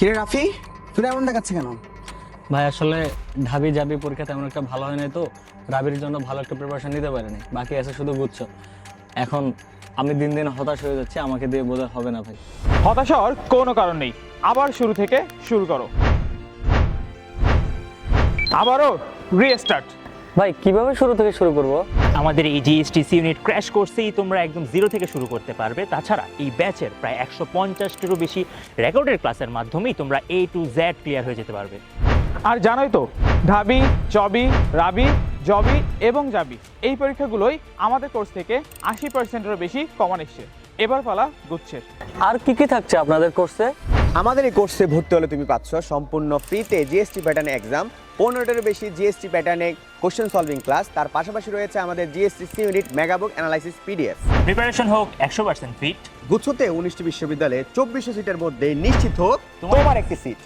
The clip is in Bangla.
কিরে রাফি, তুই এমন দেখাচ্ছে কেন? ভাই আসলে ঢাবি জাবি পরীক্ষা তেমন একটা ভালো হয় নাই, তো রাবির জন্য ভালো একটা প্রিপারেশন নিতে পারিনি। বাকি আছে শুধু গুচ্ছ। এখন আমি দিন দিন হতাশ হয়ে যাচ্ছি, আমাকে দিয়ে বোধহয় হবে না ভাই। হতাশ হওয়ার কোনো কারণ নেই, আবার শুরু থেকে শুরু করো, আবারও রিস্টার্ট। ভাই কিভাবে শুরু থেকে শুরু করব? আমাদের এই জিএসটিসি ইউনিট ক্র্যাশ কোর্সেই তোমরা একদম জিরো থেকে শুরু করতে পারবে। তাছাড়া এই ব্যাচের প্রায় 150টিরও বেশি রেকর্ডেড ক্লাসের মাধ্যমেই তোমরা A to Z ক্লিয়ার হয়ে যেতে পারবে। আর জানোই তো, ঢাবি, চবি, রাবি, জবি এবং জাবি এই পরীক্ষাগুলোই আমাদের কোর্স থেকে 80%-এরও বেশি কমন এসছে। এবার পালা গুচ্ছের। আর কি কি থাকছে আপনাদের কোর্সে? আমাদের এই কোর্সে ভর্তি হলে তুমি পাচ্ছ সম্পূর্ণ ফ্রিতে জিএসটি প্যাটার্ন এক্সাম, 15টারও বেশি জিএসটি প্যাটার্নে কোশ্চেন সলভিং ক্লাস। তার পাশাপাশি রয়েছে আমাদের GST unit মেগাবুক analysis PDF. Preparation হোক 100% ফিট। গুচ্ছতে 19টি বিশ্ববিদ্যালয়ে 2400 সিটের মধ্যে নিশ্চিত হোক তোমার একটি সিট।